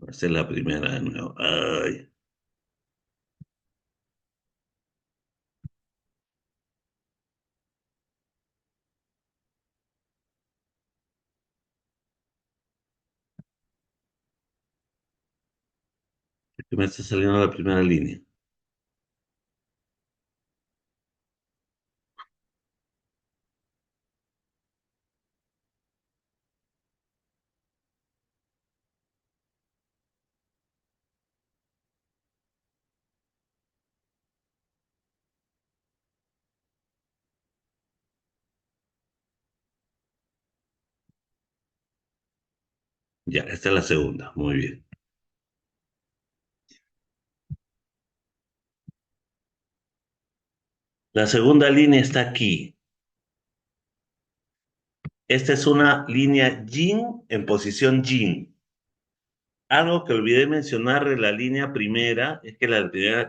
Esta es la primera de nuevo. Ay, que me está saliendo la primera línea. Ya, esta es la segunda. Muy bien. La segunda línea está aquí. Esta es una línea yin en posición yin. Algo que olvidé mencionar de la línea primera es que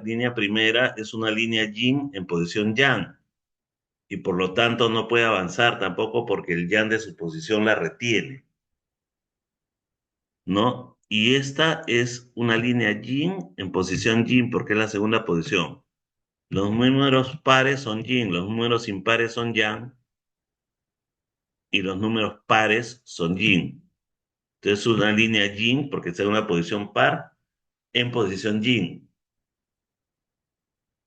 línea primera es una línea yin en posición yang y por lo tanto no puede avanzar tampoco porque el yang de su posición la retiene, ¿no? Y esta es una línea yin en posición yin porque es la segunda posición. Los números pares son yin, los números impares son yang y los números pares son yin. Entonces es una línea yin porque está en una posición par en posición yin.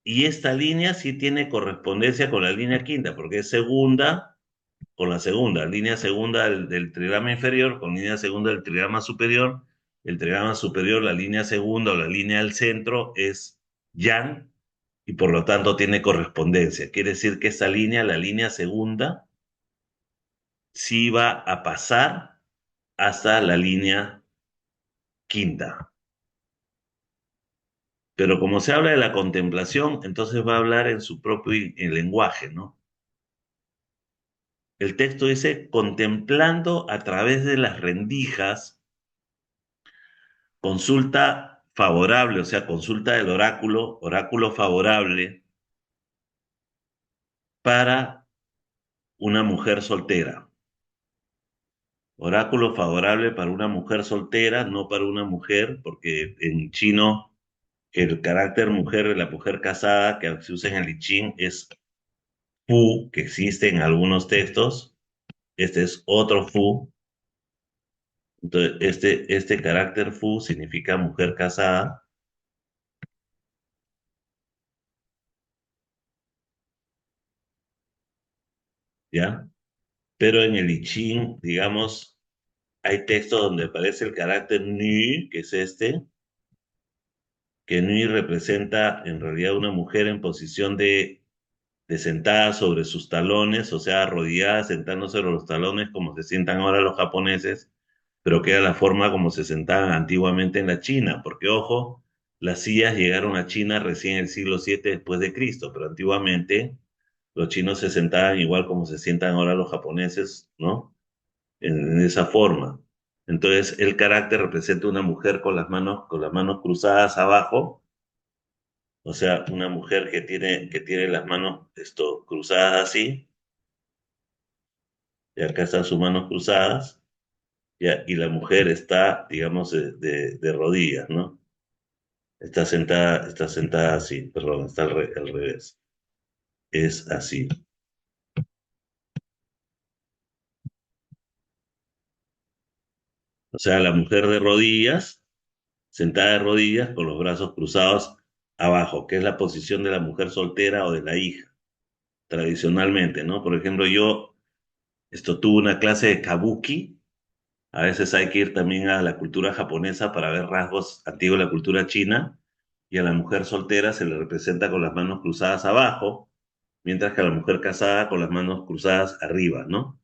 Y esta línea sí tiene correspondencia con la línea quinta porque es segunda con la segunda, línea segunda del trigrama inferior con línea segunda del trigrama superior. El trigrama superior, la línea segunda o la línea del centro es yang y por lo tanto tiene correspondencia. Quiere decir que esta línea, la línea segunda, sí va a pasar hasta la línea quinta. Pero como se habla de la contemplación, entonces va a hablar en su propio lenguaje, ¿no? El texto dice, contemplando a través de las rendijas, consulta favorable, o sea, consulta del oráculo, oráculo favorable para una mujer soltera. Oráculo favorable para una mujer soltera, no para una mujer, porque en chino el carácter mujer de la mujer casada que se usa en el I Ching es fu, que existe en algunos textos. Este es otro fu. Entonces, este carácter fu significa mujer casada, ¿ya? Pero en el I Ching, digamos, hay textos donde aparece el carácter ni, que es que ni representa en realidad una mujer en posición de sentada sobre sus talones, o sea, arrodillada, sentándose sobre los talones como se sientan ahora los japoneses, pero que era la forma como se sentaban antiguamente en la China, porque ojo, las sillas llegaron a China recién en el siglo VII después de Cristo, pero antiguamente los chinos se sentaban igual como se sientan ahora los japoneses, ¿no? En esa forma. Entonces, el carácter representa una mujer con las manos cruzadas abajo, o sea, una mujer que tiene las manos cruzadas así, y acá están sus manos cruzadas, ya, y la mujer está, digamos, de rodillas, ¿no? Está sentada así, perdón, está al revés. Es así. O sea, la mujer de rodillas, sentada de rodillas, con los brazos cruzados abajo, que es la posición de la mujer soltera o de la hija, tradicionalmente, ¿no? Por ejemplo, yo tuve una clase de kabuki. A veces hay que ir también a la cultura japonesa para ver rasgos antiguos de la cultura china, y a la mujer soltera se le representa con las manos cruzadas abajo, mientras que a la mujer casada con las manos cruzadas arriba, ¿no?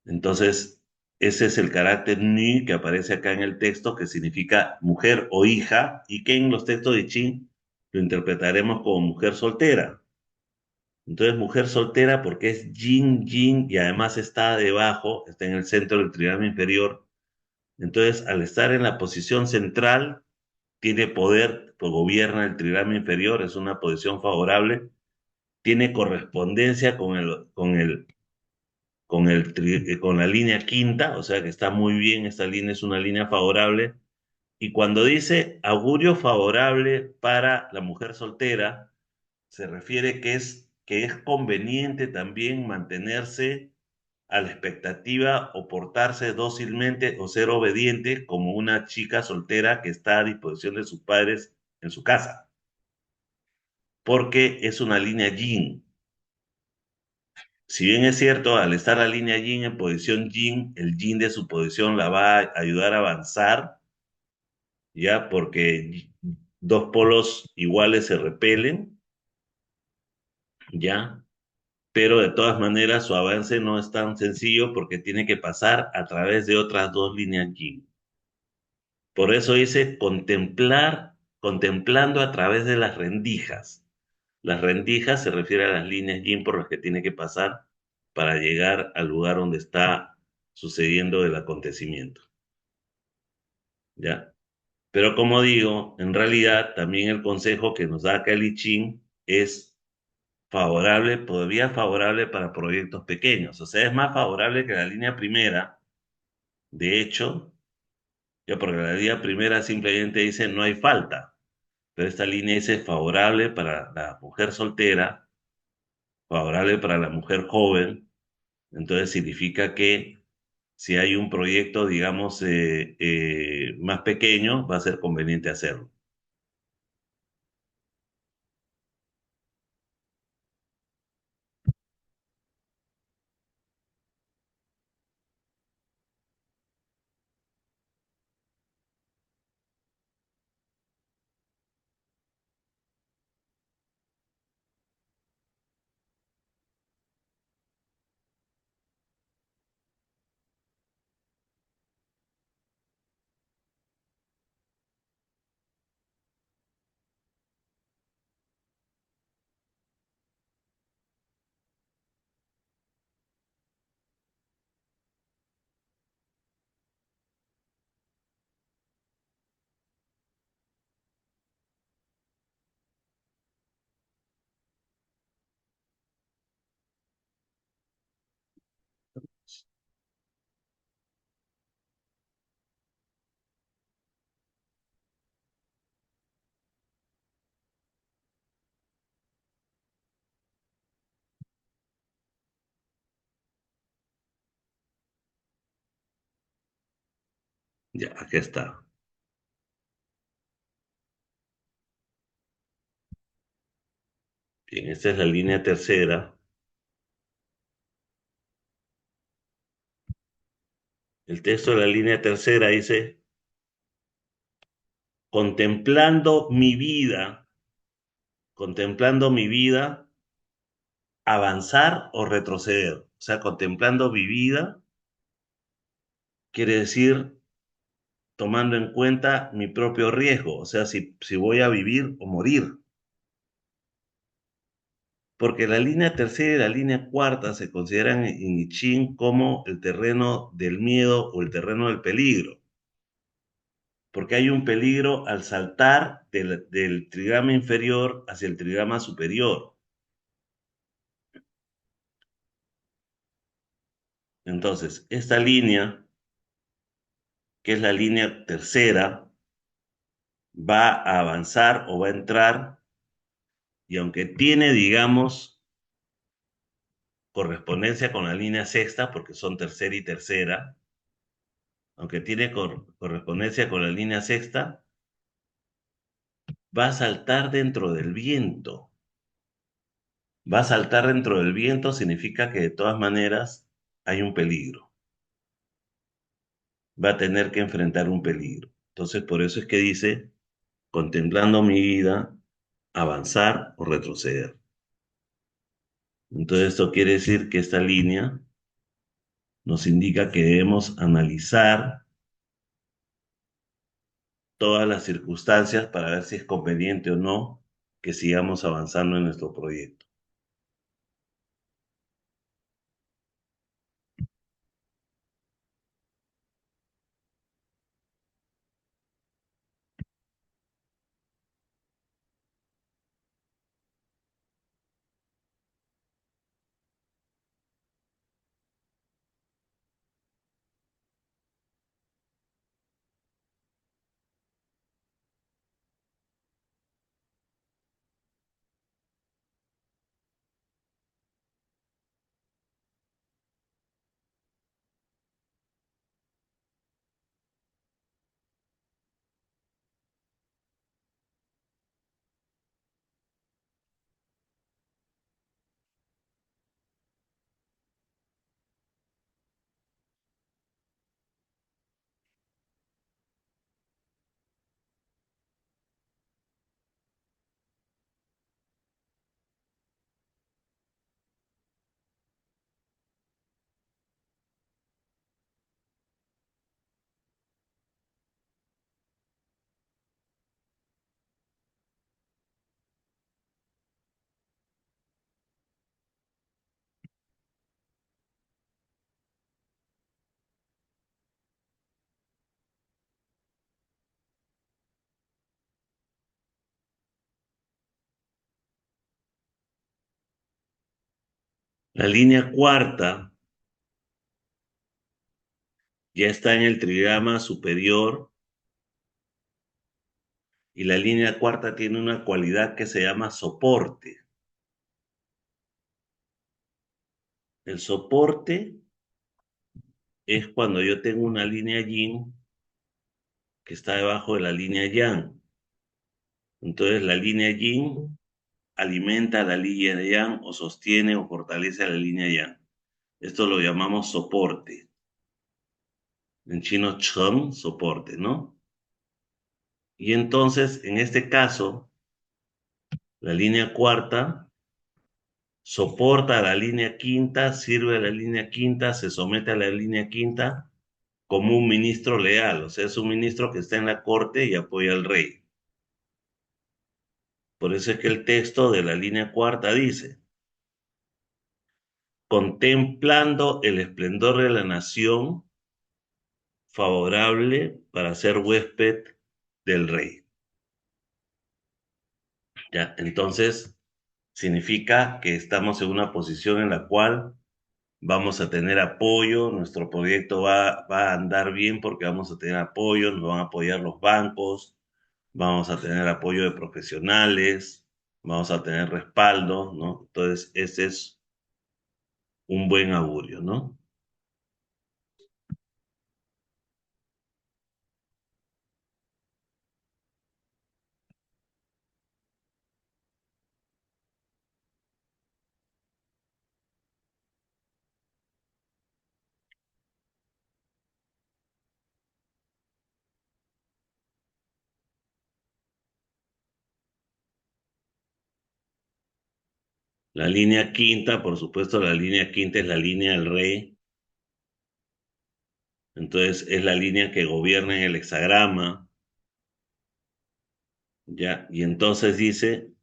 Entonces, ese es el carácter ni que aparece acá en el texto, que significa mujer o hija, y que en los textos de Chin lo interpretaremos como mujer soltera. Entonces, mujer soltera porque es yin, yin, y además está debajo, está en el centro del triángulo inferior. Entonces, al estar en la posición central, tiene poder, pues gobierna el trigrama inferior, es una posición favorable, tiene correspondencia con la línea quinta, o sea que está muy bien, esta línea es una línea favorable. Y cuando dice augurio favorable para la mujer soltera, se refiere que es conveniente también mantenerse a la expectativa o portarse dócilmente o ser obediente como una chica soltera que está a disposición de sus padres en su casa, porque es una línea yin. Si bien es cierto, al estar la línea yin en posición yin, el yin de su posición la va a ayudar a avanzar, ya, porque dos polos iguales se repelen, ya, pero de todas maneras su avance no es tan sencillo porque tiene que pasar a través de otras dos líneas yin. Por eso dice contemplar, contemplando a través de las rendijas. Las rendijas se refiere a las líneas yin por las que tiene que pasar para llegar al lugar donde está sucediendo el acontecimiento. ¿ya? Pero como digo, en realidad también el consejo que nos da acá el I Ching es favorable, todavía favorable para proyectos pequeños. O sea, es más favorable que la línea primera. De hecho, ya porque la línea primera simplemente dice no hay falta, pero esta línea dice favorable para la mujer soltera, favorable para la mujer joven. Entonces significa que si hay un proyecto, digamos, más pequeño, va a ser conveniente hacerlo. Ya, aquí está. Bien, esta es la línea tercera. El texto de la línea tercera dice, contemplando mi vida, contemplando mi vida, avanzar o retroceder. O sea, contemplando mi vida quiere decir tomando en cuenta mi propio riesgo, o sea, si voy a vivir o morir. Porque la línea tercera y la línea cuarta se consideran en I Ching como el terreno del miedo o el terreno del peligro. Porque hay un peligro al saltar del trigrama inferior hacia el trigrama superior. Entonces, esta línea, que es la línea tercera, va a avanzar o va a entrar, y aunque tiene, digamos, correspondencia con la línea sexta, porque son tercera y tercera, aunque tiene correspondencia con la línea sexta, va a saltar dentro del viento. Va a saltar dentro del viento significa que de todas maneras hay un peligro. Va a tener que enfrentar un peligro. Entonces, por eso es que dice, contemplando mi vida, avanzar o retroceder. Entonces, esto quiere decir que esta línea nos indica que debemos analizar todas las circunstancias para ver si es conveniente o no que sigamos avanzando en nuestro proyecto. La línea cuarta ya está en el trigrama superior y la línea cuarta tiene una cualidad que se llama soporte. El soporte es cuando yo tengo una línea yin que está debajo de la línea yang. Entonces la línea yin alimenta a la línea yang o sostiene o fortalece a la línea yang. Esto lo llamamos soporte. En chino, chen, soporte, ¿no? Y entonces, en este caso, la línea cuarta soporta a la línea quinta, sirve a la línea quinta, se somete a la línea quinta como un ministro leal, o sea, es un ministro que está en la corte y apoya al rey. Por eso es que el texto de la línea cuarta dice, contemplando el esplendor de la nación, favorable para ser huésped del rey. ¿Ya? Entonces, significa que estamos en una posición en la cual vamos a tener apoyo, nuestro proyecto va a andar bien porque vamos a tener apoyo, nos van a apoyar los bancos, vamos a tener apoyo de profesionales, vamos a tener respaldo, ¿no? Entonces, ese es un buen augurio, ¿no? La línea quinta, por supuesto, la línea quinta es la línea del rey, entonces es la línea que gobierna en el hexagrama, ¿ya? Y entonces dice,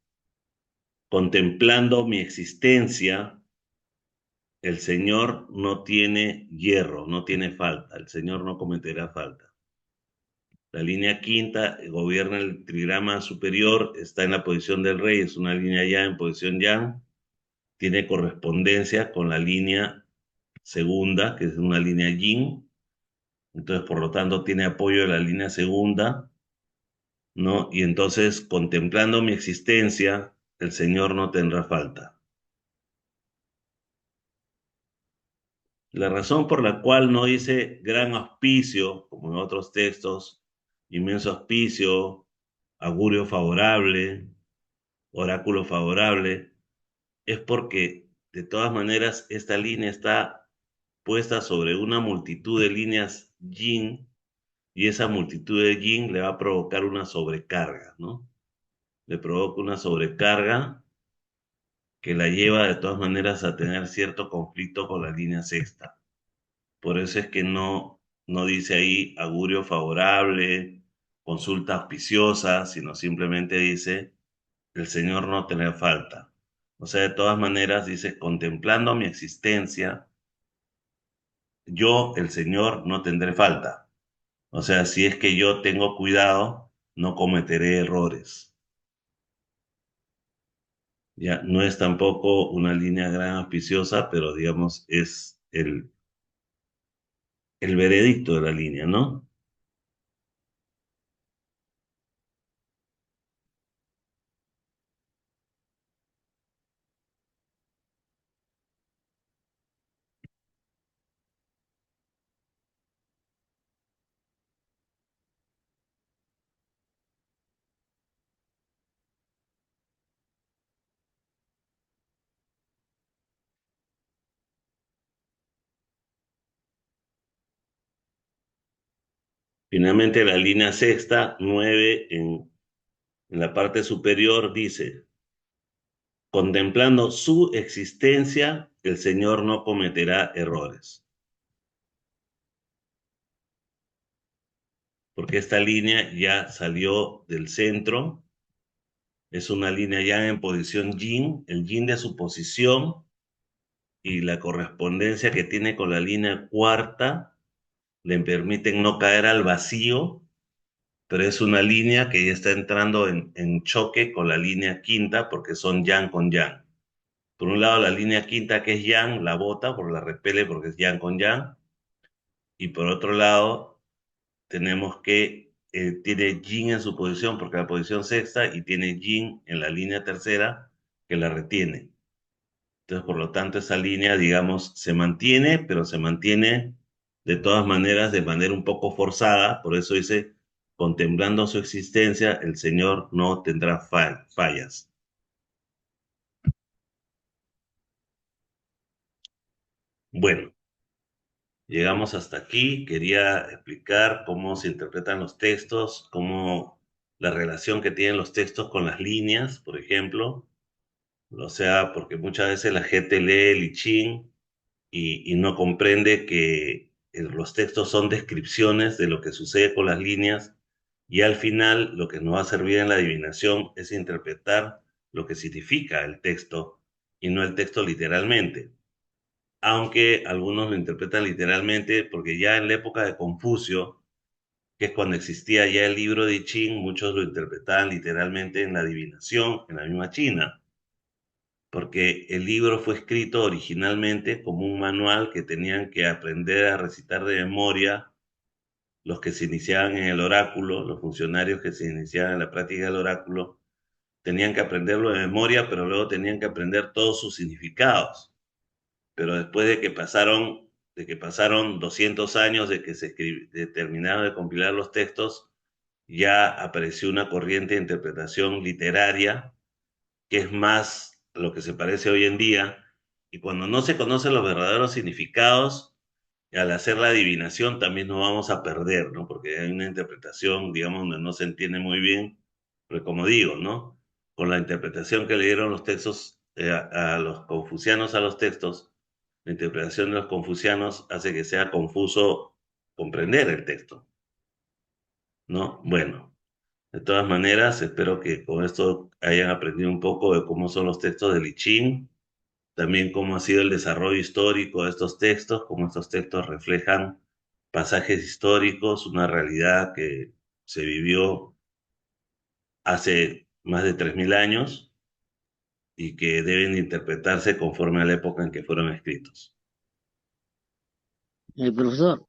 contemplando mi existencia, el Señor no tiene hierro, no tiene falta, el Señor no cometerá falta. La línea quinta gobierna el trigrama superior, está en la posición del rey, es una línea ya en posición yang, tiene correspondencia con la línea segunda, que es una línea yin, entonces por lo tanto tiene apoyo de la línea segunda, ¿no? Y entonces contemplando mi existencia, el Señor no tendrá falta. La razón por la cual no dice gran auspicio, como en otros textos, inmenso auspicio, augurio favorable, oráculo favorable, es porque de todas maneras esta línea está puesta sobre una multitud de líneas yin y esa multitud de yin le va a provocar una sobrecarga, ¿no? Le provoca una sobrecarga que la lleva de todas maneras a tener cierto conflicto con la línea sexta. Por eso es que no dice ahí augurio favorable, consulta auspiciosa, sino simplemente dice el Señor no tendrá falta. O sea, de todas maneras dice, contemplando mi existencia, yo, el Señor, no tendré falta. O sea, si es que yo tengo cuidado, no cometeré errores. Ya, no es tampoco una línea gran auspiciosa, pero digamos, es el veredicto de la línea, ¿no? Finalmente, la línea sexta, 9 en la parte superior, dice, contemplando su existencia, el Señor no cometerá errores. Porque esta línea ya salió del centro, es una línea ya en posición yin, el yin de su posición y la correspondencia que tiene con la línea cuarta le permiten no caer al vacío, pero es una línea que ya está entrando en choque con la línea quinta porque son yang con yang. Por un lado, la línea quinta, que es yang, la bota, porque la repele porque es yang con yang. Y por otro lado, tenemos que tiene yin en su posición, porque la posición sexta, y tiene yin en la línea tercera, que la retiene. Entonces, por lo tanto, esa línea, digamos, se mantiene, pero se mantiene de todas maneras de manera un poco forzada. Por eso dice, contemplando su existencia, el Señor no tendrá fallas. Bueno, llegamos hasta aquí. Quería explicar cómo se interpretan los textos, cómo la relación que tienen los textos con las líneas, por ejemplo. O sea, porque muchas veces la gente lee el I Ching y no comprende que los textos son descripciones de lo que sucede con las líneas, y al final lo que nos va a servir en la adivinación es interpretar lo que significa el texto y no el texto literalmente. Aunque algunos lo interpretan literalmente, porque ya en la época de Confucio, que es cuando existía ya el libro de I Ching, muchos lo interpretaban literalmente en la adivinación, en la misma China, porque el libro fue escrito originalmente como un manual que tenían que aprender a recitar de memoria los que se iniciaban en el oráculo, los funcionarios que se iniciaban en la práctica del oráculo, tenían que aprenderlo de memoria, pero luego tenían que aprender todos sus significados. Pero después de que pasaron 200 años de que terminaron de compilar los textos, ya apareció una corriente de interpretación literaria que es más lo que se parece hoy en día, y cuando no se conocen los verdaderos significados, al hacer la adivinación también nos vamos a perder, ¿no? Porque hay una interpretación, digamos, donde no se entiende muy bien, pero como digo, ¿no? Con la interpretación que le dieron los textos a los confucianos a los textos, la interpretación de los confucianos hace que sea confuso comprender el texto, ¿no? Bueno, de todas maneras, espero que con esto hayan aprendido un poco de cómo son los textos de I Ching, también cómo ha sido el desarrollo histórico de estos textos, cómo estos textos reflejan pasajes históricos, una realidad que se vivió hace más de 3.000 años y que deben interpretarse conforme a la época en que fueron escritos. Profesor,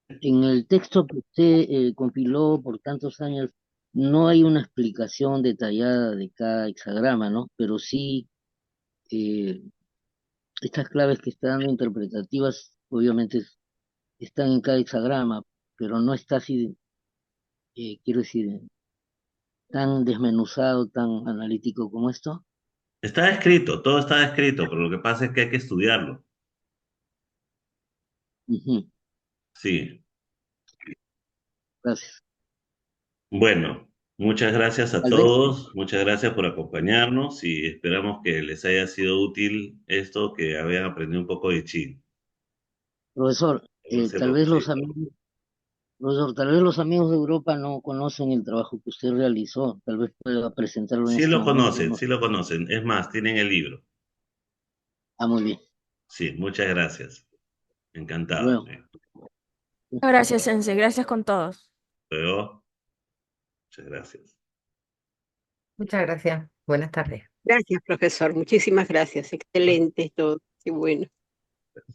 en el texto que usted compiló por tantos años, no hay una explicación detallada de cada hexagrama, ¿no? Pero sí, eh, estas claves que está dando interpretativas, obviamente están en cada hexagrama, pero no está así, quiero decir, tan desmenuzado, tan analítico como esto. Está escrito, todo está escrito, pero lo que pasa es que hay que estudiarlo. Ujú, Sí. gracias. Bueno, muchas gracias a Tal vez, todos, muchas gracias por acompañarnos y esperamos que les haya sido útil esto, que habían aprendido un poco de Chile. profesor, tal vez Sí. profesor, tal vez los amigos de Europa no conocen el trabajo que usted realizó, tal vez pueda presentarlo en este momento, ¿no? Sí lo conocen. Es más, tienen el libro. Ah, muy bien. Sí, muchas gracias. Hasta Encantado. luego. Gracias, Sensei. Gracias con todos. Luego, muchas gracias. Muchas gracias. Buenas tardes. Gracias, profesor. Muchísimas gracias. Excelente todo. Qué bueno.